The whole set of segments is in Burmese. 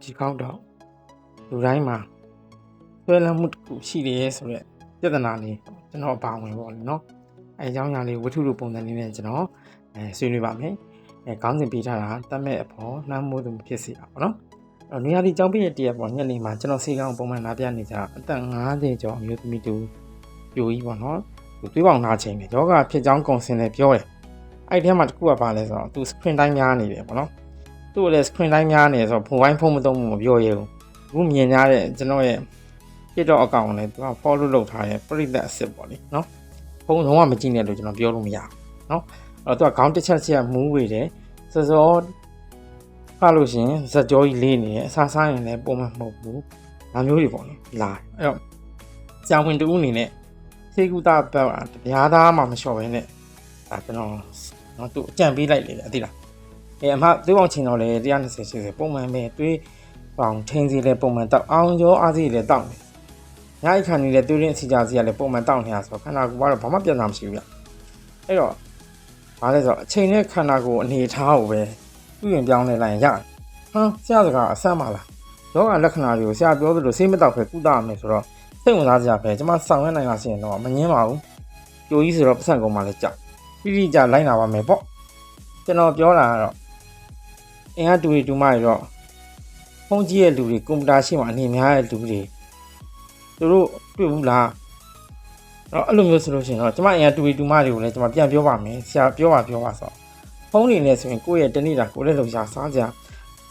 ဒီကောက်တော့လူတိုင်းမှာဆွဲလန်းမှုတစ်ခုရှိတယ်ဆိုတော့ပြဿနာလေးကျွန်တော်ပါဝင်ပေါ့လေနော်အဲအကြောင်းအရာလေးဝတ္ထုလိုပုံစံလေးနဲ့ကျွန်တော်ဆွေးနွေးပါမယ်ခေါင်းစဉ်ပေးထားတာတတ်မဲ့အဖို့နှမ်းမိုးသူဖြစ်စီတာပေါ့နော်နေရာဒီကြောင်းပြည့်တရက်ပေါ့ညနေမှာကျွန်တော်စေကောင်းပုံမှန်လာပြနေကြအသက်50ကျော်အမျိုးသမီးတူပြိုကြီးပေါ့နော်သူသွေးပေါင်နာချိန်နဲ့ယောဂဖြစ်ကြောင်းကုန်စင်နဲ့ပြောတယ်အဲ့ထဲမှာတစ်ခုကပါလဲဆိုတော့သူ screen time များနေတယ်ပေါ့နော်သူ့လည်း screen time များနေဆိုတော့ဖုန်းဝိုင်းဖုန်းမသုံးဘူးမပြောရဘူးအခုမြင်ရတဲ့ကျွန်တော်ရဲ့ TikTok account ကိုလည်းသူက follow လုပ်ထားရဲ့ပရိသတ်အစ်စ်ပေါ့လေနော်ဖုန်းလုံးဝမကြည့်နဲ့လို့ကျွန်တော်ပြောလို့မရဘူးနော်အဲ့တော့သူကခေါင်းတစ်ချက်ချက်မူးဝေတယ်စောစောဖတ်လို့ရှင်ဇက်ကြောကြီးလေးနေတယ်အစားစားရင်လည်းပုံမှန်မဟုတ်ဘူးဒါမျိုးတွေပေါ့လေလာအဲ့တော့ဆရာဝန်တူအနေနဲ့စေကူတာဘက်တရားသားမှမလျှော့ဘဲနဲ့ဒါကျွန်တော်နော်သူအကြံပေးလိုက်လေအသိလားအမသွေးပေါင်ချိန်တော့လေ120 80ပုံမှန်ပဲသွေးပေါင်ထိန်စီလဲပုံမှန်တောက်အောင်ကျော်အားစီလဲတောက်တယ်ညအိခါနေလဲသွေးရင်းအစီကြစီကလည်းပုံမှန်တောက်နေတာဆိုတော့ခန္ဓာကိုယ်ကတော့ဘာမှပြဿနာမရှိဘူးဗျအဲ့တော့ဘာလဲဆိုတော့အချိန်နဲ့ခန္ဓာကိုယ်အနေထားကိုပဲပြုရင်ပြောင်းလဲလိုက်ရင်ရတယ်ဆရာစကားအဆမ်းပါလားယောဂလက္ခဏာတွေကိုဆရာပြောသလိုဆေးမတောက်ပဲကုသရမယ်ဆိုတော့စိတ်ဝင်စားစရာပဲကျွန်မဆောင်ရွက်နိုင်ရစီရင်တော့မငင်းပါဘူးပြိုကြီးဆိုတော့ပတ်စံကုန်မှလည်းကြောက်ပြီးပြီးကြလိုက်လာပါမယ်ပေါ့ကျွန်တော်ပြောတာကတော့အင်အားတူတွေတူမတွေတော့ဖုန်းကြီးရဲ့လူတွေကွန်ပျူတာရှိမှအနေများတဲ့လူတွေသူတို့တွေ့ဘူးလားအဲ့လိုမျိုးဆိုလို့ရှိရင်တော့ကျွန်မအင်အားတူတွေတူမတွေကိုလည်းကျွန်မပြန်ပြောပါမယ်ဆရာပြောပါဆိုဖုန်းနေနဲ့ဆိုရင်ကိုယ့်ရဲ့တနေ့တာကိုယ်လည်းလုံရှာစားကြ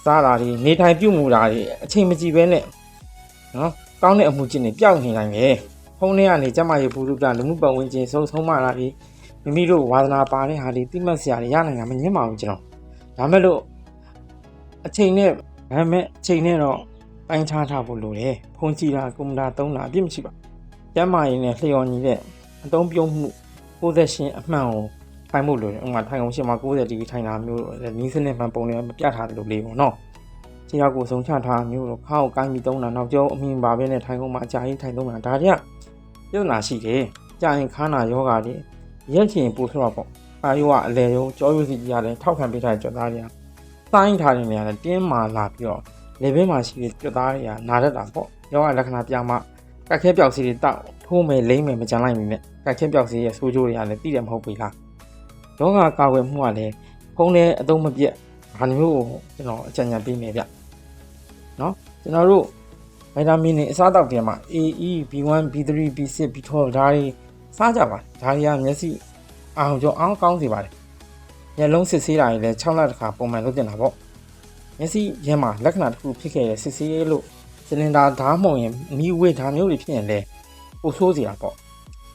စားတာတွေနေထိုင်ပြုတ်မှုတာတွေအချိန်မကြည့်ပဲနဲ့နော်ကောင်းတဲ့အမှုချင်းတွေပျောက်နေနိုင်တယ်ဖုန်းထဲကနေကျမရေပူလူပြလူမှုပတ်ဝန်းကျင်ဆုံးမတာတွေမိမိတို့ဝါသနာပါတဲ့ဟာတွေသိမှတ်စရာတွေရနိုင်တာမငင်းပါဘူးကျွန်တော်ဒါမဲ့လို့အချိန်နဲ့တော့ပိုင်းခြားထားဖို့လိုတယ်ဖုန်းကြည့်တာကွန်ပျူတာသုံးတာအပြစ်မရှိပါကျမရင်းနဲ့လျှော်ညီတဲ့အသုံးပြုမှု68အမှန်ကိုထိုင်ဖို့လိုတယ်ဥပမာထိုင်အောင်ရှင်းမှာ90ဒီဂရီထိုင်တာမျိုးနီးစနစ်မှန်ပုံတွေမပြတ်ထားတယ်လို့လေးပေါ့နော်ခြေထောက်ကိုဆုံးချထားမျိုးတော့ခါကိုကိုင်းပြီးသုံးတာနောက်ကျောအမြင်ပါပဲနဲ့ထိုင်ကုန်မှာအကြာကြီးထိုင်သုံးတာဒါတွေကပြဿနာရှိတယ်ကြာရင်ခါနာယောဂါတွေရက်ချင်ပို့ဆိုတော့ပေါ့အာယောကအလဲရောကြောရိုးစီကြီးရတယ်ထောက်ခံပေးထားတဲ့ကြွသားတွေကစိုင်းထားတဲ့နေရာနဲ့တင်းမာလာပြီးတော့လေဘင်းမှာရှိတဲ့ကြွသားတွေကနာတတ်တာပေါ့ယောဂလက္ခဏာပြမှကက်ခဲပြောက်စီတွေတောက်ထိုးမယ်လိမ့်မယ်မကြမ်းလိုက်မိနဲ့ကက်ခဲပြောက်စီရဲ့ဆိုးကျိုးတွေကလည်းသိတယ်မဟုတ်ပြီလားယောဂကာကွယ်မှုကလည်းဖုံးနဲ့အသုံးမပြတ်ဒါမျိုးကိုကျွန်တော်အကြံဉာဏ်ပေးနေဗျနော်ကျွန်တော်တို့ဗီတာမင်တွေအစားအသောက်တွေမှာ A E B1 B3 B6 B12 ဒါတွေစားကြပါဒါတွေကမျက်စိအောင်ကြောအောင်ကောင်းစေပါတယ်မျက်လုံးစစ်ဆေးတာတွေလည်း6လတစ်ခါပုံမှန်လုပ်တင်တာပေါ့မျက်စိရဲမှာလက္ခဏာတစ်ခုဖြစ်ခဲ့တဲ့စစ်ဆေးလို့စလင်ဒါဓာတ်မှုန်ရင်မီးဝေးဓာတ်မျိုးတွေဖြစ်ရင်လည်းပိုဆိုးစီတာပေါ့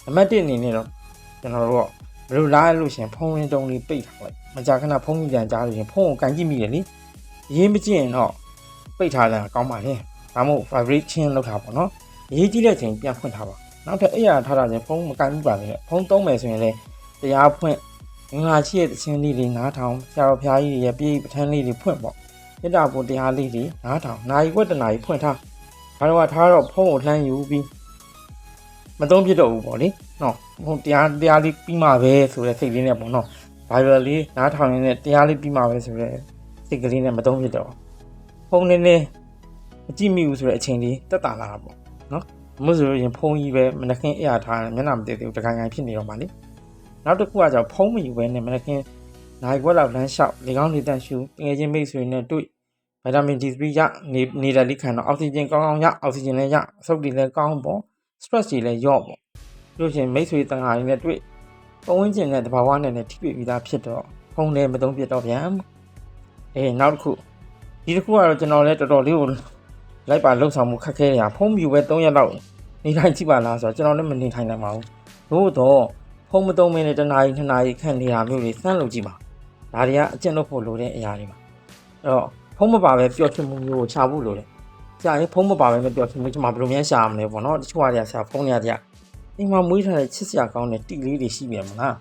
နံပါတ်1အနေနဲ့တော့ကျွန်တော်တို့ဘယ်လိုလားလို့ရှင်ဖုန်းရင်းတုံးလေးပိတ်ထားလိုက်မကြာခဏဖုန်းကြီးကြံကြားလို့ရှင်ဖုန်းကိုကန်ကြည့်မိတယ်လေရေးမကြည့်ရင်တော့ပိတ်ထားတာကောင်းပါလေဒါမှမဟုတ် vibration လောက်တာပေါ့နော်ရေးကြည့်တဲ့အချိန်ပြန်ဖွင့်ထားပါနောက်ထပ်အဲ့ရထားတာချင်းဖုန်းမကန်ဘူးပါလေဖုန်းသုံးမယ်ဆိုရင်လည်းတရားဖွင့်ငါရှိရဲ့တခြင်းလေးတွေနားထောင်ဆရာတော်ဖျားကြီးရဲ့ပြေးပဋ္ဌာန်းလေးတွေဖွင့်ပေါ့မေတ္တာပို့တရားလေးတွေနားထောင်နာယီဝတ္တနာကြီးဖွင့်ထားဒါတော့ထားတော့ဖုန်းကိုလှမ်းယူပြီးမသုံးဖြစ်တော့ဘူးပေါ့လေနော်ဖုန်းတရားလေးပြီးမှပဲဆိုတဲ့စိတ်လေးနဲ့ပေါ့နော်ဘိုင်ဘယ်လေးနားထောင်ရင်းတရားလေးပြီးမှပဲဆိုတဲ့စိတ်ကလေးနဲ့မသုံးဖြစ်တော့ဖုန်းနဲ့မကြည့်မိဘူးဆိုတဲ့အချိန်လေးတက်တာလာတာပေါ့နော်မဟုတ်ဆိုရင်ဖုန်းကြီးပဲမနှခင်အရာထားမျက်နှာမတည့်သေးဘူးတခိုင်ဖြစ်နေတော့မှလေနောက်တစ်ခုကကြောင့်ဖုန်းမယူဘဲနဲ့မနှခင်နိုင်ခွက်လောက်လမ်းလျှောက်လေကောင်းလေတန့်ရှူငယ်ချင်းမိတ်ဆွေနဲ့တွေ့ဗီတာမင် D3 ရနေတဲ့လိခံတော့အောက်ဆီဂျင်ကောင်းရအောက်ဆီဂျင်လည်းရအဆုတ်တွေလည်းကောင်းပေါ့ stress တွေလည်းရော့ပေါ့လို့ရှင်မိတ်ဆွေတန်ဃာတွေနဲ့တွေ့ပုံဝင်ကျင်တဲ့တဘာဝနဲ့ထိတွေ့ပြီးသားဖြစ်တော့ဖုန်းလည်းမသုံးပြတော့ဗျာနောက်တစ်ခုဒီတစ်ခုကတော့ကျွန်တော်လည်းတော်တော်လေးကိုလိုက်ပါလှုပ်ဆောင်မှုခက်ခဲနေတာဖုန်းမြူပဲ3ရက်လောက်နေထိုင်ကြည့်ပါလားဆိုတော့ကျွန်တော်လည်းမနေထိုင်နိုင်ပါဘူးသို့တော့ဖုန်းမသုံးမင်းနဲ့1နာရီ2နာရီခန့်နေတာမျိုးတွေစမ်းလုပ်ကြည့်ပါဒါတွေကအကျင့်လုပ်ဖို့လိုတဲ့အရာတွေပါအဲ့တော့ဖုန်းမပါပဲပျော်ရွှင်မှုမျိုးကိုချဖို့လိုတယ်ကြာရင်ဖုန်းမပါပဲမပျော်ရွှင်မှုကျွန်မဘယ်လိုများရှာမလဲပေါ့နော်တချို့တွေကဆရာဖုန်းတွေကအိမ်မှာမွေးထားတဲ့ချစ်စရာကောင်းတဲ့တီလေးတွေရှိပြန်မလာ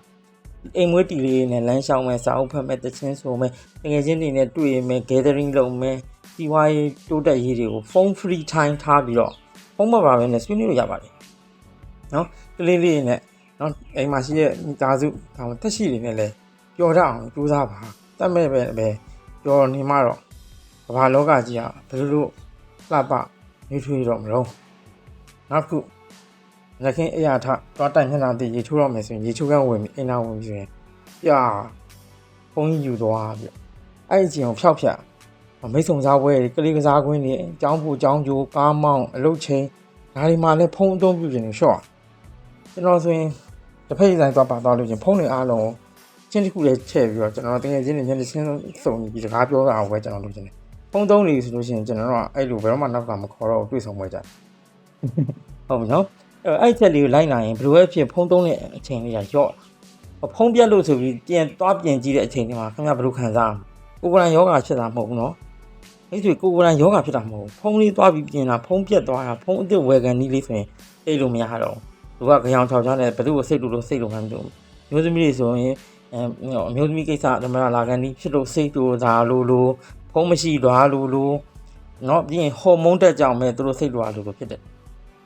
းအိမ်မွေးတီလေးနဲ့လမ်းလျှောက်မယ်စာအုပ်ဖတ်မယ်တခြင်းဆိုမယ်တကယ်ချင်းတွေနဲ့တွေ့မယ် gathering လုပ်မယ်ဒီဝိုင်းတိုးတက်ရေးတွေကို phone free time ထားပြီးတော့ဖုန်းမပါဘဲနဲ့ဆွေးနွေးလို့ရပါတယ်နော်ကလေးလေးနဲ့နော်အိမ်မှာရှိတဲ့မိသားစုတက်ရှိတွေနဲ့လည်းပျော်တတ်အောင်ကြိုးစားပါတတ်မဲ့ပဲပျော်နေမှတော့ ကမ္ဘာလောကကြီးကဘယ်လိုလှပနေထွေးတော့မလို့နောက်ခုလက်ခင်းအရာထသွားတိုင်မျက်နှာတည်ရေချိုးတော့မယ်ဆိုရင်ရေချိုးကန်းဝင်ပြီးအိမ်နာဝင်ပြီးဆိုရင်ပြဘုံကြီးယူသွားပြီအဲ့ဒီချိန်ကိုဖျောက်ဖျက်မိတ်ဆုံစားပွဲကလေးကစားကွင်းတွေအကြောင်းဖို့အကြောင်းကျိုးကားမောင်းအလုတ်ချင်းဒါတွေမှလည်းဖုံးအသုံးပြုခြင်းလို့ရှော့ကျွန်တော်ဆိုရင်တစ်ဖက်ဆိုင်သွားလို့ချင်းဖုံးတွေအားလုံးချင်းတစ်ခုလေးချဲ့ပြီးတော့ကျွန်တော်တကယ်ချင်းနေချင်းစုံပြီးစကားပြောတာအောင်ပဲကျွန်တော်လုပ်ချင်တယ်ဖုံးသုံးနေဆိုလို့ရှိရင်ကျွန်တော်တို့ကအဲ့လိုဘယ်တော့မှနောက်ကမခေါ်တော့တွေ့ဆုံပွဲကြဟုတ်ပြီနော်အဲ့ချက်လေးကိုလိုက်နိုင်ရင်ဘယ်လိုပဲဖြစ်ဖုံးသုံးတဲ့အချိန်လေးကရော့ဖုံးပြတ်လို့ဆိုပြီးပြန်ကြည့်တဲ့အချိန်တွေမှာခင်ဗျာဘယ်လိုခံစားကိုယ်ကယောဂဖြစ်တာမဟုတ်ဘူးနော်အဲ့ဒီကိုယ်ကယောဂဖြစ်တာမဟုတ်ဘူးဖုံးလေးသွားပြီးပြင်တာဖုံးပြတ်သွားတာဖုံးအစ်စ်ဝယ်ကန်နီးလေးဆိုရင်အိတ်လို့မရတော့သူကကြောင်ချောက်ချားနဲ့ဘယ်သူ့ကိုစိတ်လို့စိတ်လို့မှမပြောဘူးမျိုးသမီးတွေဆိုရင်အမျိုးသမီးကိစ္စဓမ္မလာကန်နီးဖြစ်လို့စိတ်တူတာလို့ဖုံးမရှိသွားလို့เนาะပြီးရင်ဟော်မုန်းတက်ကြောင်မဲ့သူတို့စိတ်လွာလို့ဖြစ်တယ်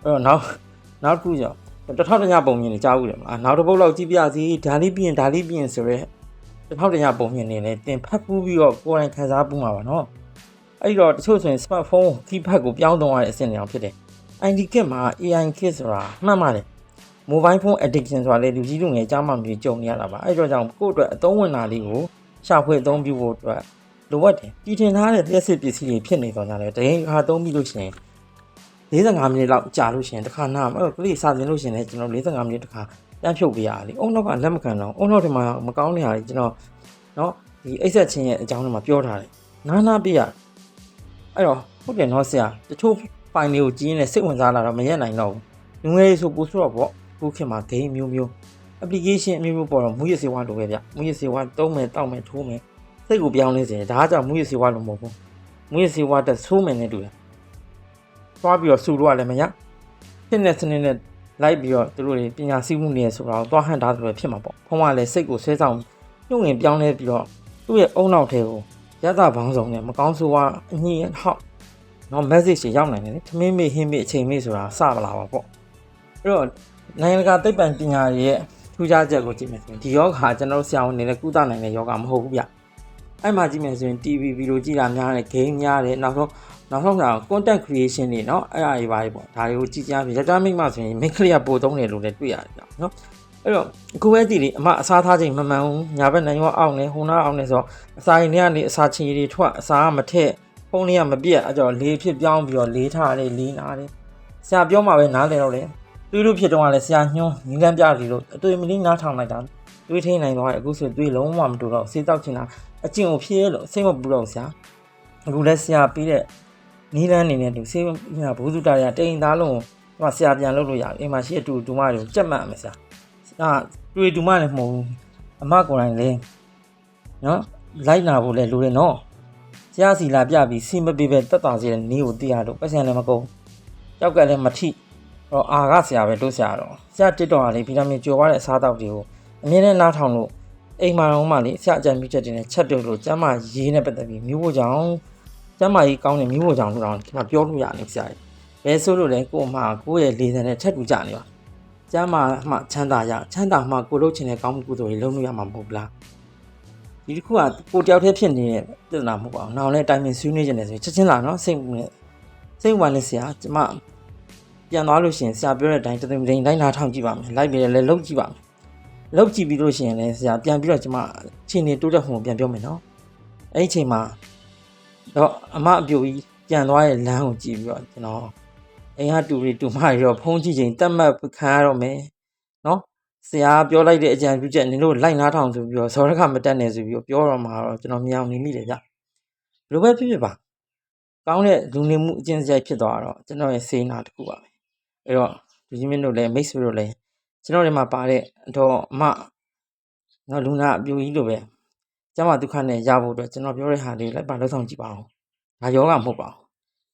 အဲ့တော့နောက်ခုကြောင့်တထောက်တညပုံမြင်နေကြားဦးတယ်မလားနောက်တစ်ပုတ်လောက်ကြည့်ပြစီဒါလေးပြင်ဆိုရဲတထောက်တညပုံမြင်နေလဲတင်ဖတ်ပူးပြီးတော့ကိုယ်တိုင်ခံစားပူးမှာပါเนาะအဲ့တော့တချို့ဆိုရင် smartphone ကီးဖတ်ကိုပြောင်းသုံးရတဲ့အဆင့်တွေအောင်ဖြစ်တယ် ID kit မှာ AI kit ဆိုတာမှတ်ပါတယ် mobile phone addiction ဆိုတာလေလူကြီးလူငယ်ကြားမှမျိုးကြုံနေရတာပါအဲ့တော့ကြောင့်ကိုယ့်အတွက်အသုံးဝင်တာလေးကိုရှာဖွေအသုံးပြုဖို့အတွက်လိုအပ်တယ်တည်ထင်ထားတဲ့လျှက်စစ်ပစ္စည်းတွေဖြစ်နေတော့ကြတယ်တရင်ခါသုံးပြီးလို့ရှိရင်45မိနစ်လောက်ကြာလို့ရှိရင်တစ်ခါနာအဲ့ကလေးစာသင်လို့ရှိရင်လည်းကျွန်တော်45မိနစ်တစ်ခါတန်းဖြုတ်ပေးရလေအုံနောက်ကလက်မခံတော့အုံနောက်ထဲမှာမကောင်းတဲ့ဟာတွေကျွန်တော်เนาะဒီအိတ်ဆက်ချင်းရဲ့အကြောင်းတွေမှာပြောထားတယ်နားပြရအဲ့တော့ဟုတ်တယ်เนาะဆရာတချို့ဖိုင်တွေကိုကြီးနေစိတ်ဝင်စားလာတော့မရက်နိုင်တော့ဘူးလူငယ်ဆိုပို့ဆိုတော့ပေါ့ခုခေတ်မှာဂိမ်းမျိုး application အမျိုးမျိုးပေါ်တော့မူရစေဝါလိုပဲဗျမူရစေဝါတုံးမယ်တောက်မယ်ထိုးမယ်စိတ်ကိုပြောင်းလဲစေတယ်ဒါကကြောင့်မူရစေဝါလိုမဟုတ်ဘူးမူရစေဝါတက်ဆိုးမယ်နဲ့တူတယ်သွားပြီးတော့စုလို့လည်းမရဖြစ်နေစနစ်နဲ့လိုက်ပြီးတော့သူတို့တွေပညာစည်းမှုနေရဆိုတာကိုသွားဟန်တာဆိုပဲဖြစ်မှာပေါ့ဖုံးကလည်းစိတ်ကိုဆွဲဆောင်ညှို့ငင်ပြောင်းလဲပြီးတော့သူ့ရဲ့အုံနောက်ထဲကိုရသဘောင်းဆောင်နဲ့မကောင်းဆိုးဝါအညင်ဟောက်နော် message တွေရောက်နိုင်တယ်လေထမင်းမေးဟင်းမေးအချိန်မေးဆိုတာစမလာပါပေါ့အဲ့တော့နိုင်ငံတကာသိပ္ပံပညာရဲ့ထူးခြားချက်ကိုကြည့်မယ်ဆိုရင်ဒီယောဂါကျွန်တော်ဆရာဝန်တွေလည်းကုသနိုင်တဲ့ယောဂါမဟုတ်ဘူးဗျအဲ့မှာကြည့်မယ်ဆိုရင် TV ဗီဒီယိုကြည့်တာများတယ် game များတယ်နောက်ဆုံးက content creation တွေเนาะအဲ့အရာတွေပါပေါ့ဒါတွေကိုကြည့်ကြပြီးရကြမိတ်မှဆိုရင်မိတ်ကလေးကပို့သုံးတယ်လို့လည်းတွေ့ရတယ်เนาะအဲ့တော့အခုပဲကြည့်လေအမအစားထားချိန်မမှန်ဘူးညာဘက်နိုင်ရောအောက်နေဟိုနားအောက်နေဆိုအစာရင်တွေကနေအစာချီတွေထွက်အစာကမထက်ဖုန်းလေးကမပြတ်အဲ့ကြောင့်လေးဖြစ်ပြောင်းပြီးတော့လေးထားတယ်လေးနာတယ်ဆရာပြောမှပဲနားလည်တော့လေတွေးလို့ဖြစ်တော့ကလည်းဆရာညွှန်းညီလန်းပြစီလို့အတွေ့မလေးနားထောင်လိုက်တာတွေးထိနိုင်သွားတယ်အခုဆိုတွေးလုံးဝမတူတော့စေးတောက်ချင်တာအကျင့်ကိုဖြည့်လို့စိတ်မပူတော့ဆရာအခုလည်းဆရာပြီးတဲ့နီးလန်းအနေနဲ့သူစေးဘုသူတာရတိန်သားလုံးကိုဆရာပြန်လုပ်လို့ရတယ်အိမ်မှာရှိတဲ့တူမတွေကိုကြက်မှတ်မယ်ဆရာတွေ့တူမလည်းမဟုတ်ဘူးအမကိုယ်တိုင်လည်းနော်လိုက်နာဖို့လည်းလိုတယ်နော်ဆရာစီလာပြပြီးစီမပေးပဲတက်တာစီတဲ့နီးကိုသိရတော့ပတ်စံလည်းမကုန်ကြောက်ကလည်းမထိတော့အာကဆရာပဲတို့ဆရာတော့ဆရာတစ်တော်ဟာလေဗီတာမင်ကျော်သွားတဲ့အစားအသောက်တွေကိုအမြဲတမ်းနားထောင်လို့အိမ်မှာတော့မှလေဆရာအကြံပြုချက်တွေနဲ့ချက်ပြုတ်လို့ကျမ်းမာရေးနဲ့ပတ်သက်ပြီးမျိုးဖို့ကြောင့်ကျမ်းမာရေးကောင်းတဲ့မျိုးဖို့ကြောင့်လို့တော့ကျွန်တော်ပြောလို့ရတယ်ဆရာကြီးဘယ်ဆိုလို့လဲကို့မှာကိုယ့်ရဲ့လေသံနဲ့ချက်တူကြနေပါကျမ်းမာမှချမ်းသာရချမ်းသာမှကိုလုပ်ချင်တဲ့ကောင်းမှုကုသိုလ်တွေလုပ်လို့ရမှာမဟုတ်ဘူးလားဒီတစ်ခုကကိုတယောက်တည်းဖြစ်နေတဲ့ပြဿနာမဟုတ်ပါဘူး။နောက်လည်းတိုင်ပင်ဆွေးနွေးကြတယ်ဆိုရင်ချက်ချင်းလာနော်စိတ်ဝင်လေးဆရာကျမပြန်သွားလို့ရှိရင်ဆရာပြောတဲ့အတိုင်းတိုင်းတိုင်းနားထောင်ကြည့်ပါမယ်။လိုက်ပြီးလည်းလုပ်ကြည့်ပါမယ်။လုပ်ကြည့်ပြီးလို့ရှိရင်လည်းဆရာပြန်ပြီးတော့ကျမအချိန်နေတိုးတက်ဖို့ပြန်ပြောမယ်နော်။အဲ့ဒီအချိန်မှာတော့အမအပြိုကြီးပြန်သွားရဲ့လမ်းကိုကြည့်ပြီးတော့ကျွန်တော်အိမ်ကတူမတွေတော့ဖုန်းကြည့်ချိန်တတ်မှတ်ခံရတော့မယ်နော်ဆရာပြောလိုက်တဲ့အကြံပြုချက်နင်တို့လိုက်နားထောင်ဆိုပြီးတော့ဇော်ရခမတက်နေဆိုပြီးတော့ပြောတော့မှာတော့ကျွန်တော်မြောင်နေမိတယ်ဗျဘလိုပဲဖြစ်ပါကောင်းတဲ့လူနေမှုအကျင့်စရိုက်ဖြစ်သွားတော့ကျွန်တော်ရဲ့စေနာတစ်ခုပါပဲအဲ့တော့လူကြီးမင်းတို့လည်းမိတ်ဆွေတို့လည်းကျွန်တော်တွေမှာပါတဲ့အတော့အမနော်လူနာအပြိုကြီးလိုပဲကျမဒုက္ခနဲ့ရဖို့အတွက်ကျွန်တော်ပြောတဲ့ဟာလေးလိုက်ပါလောက်ဆောင်ကြည့်ပါအောင်ဒါယောဂမဟုတ်ပါဘူး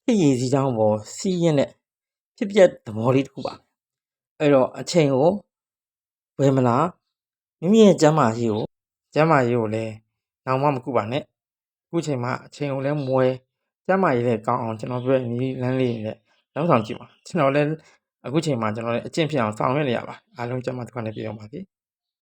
ဖြစ်ရည်စည်းချောင်းပေါ်စီးရင်တဲ့ဖြစ်ပျက်သဘောလေးတစ်ခုပါအဲ့တော့အချိန်ကိုဝယ်မလားမိမိရဲ့ကျမ်းမာရေးကိုလည်းနောက်မှမကူပါနဲ့အခုချိန်မှာအချိန်ကိုလည်းမွဲကျမ်းမာရေးလည်းကောင်းအောင်ကျွန်တော်ပြောနီးလန်းလေးနဲ့လောက်ဆောင်ကြည့်ပါကျွန်တော်လည်းအခုချိန်မှာကျွန်တော်လည်းအကျင့်ဖြစ်အောင်ဆောင်ရွက်နေရပါအားလုံးကျမ်းမာဒုက္ခနဲ့ပြည့်အောင်ပါစေ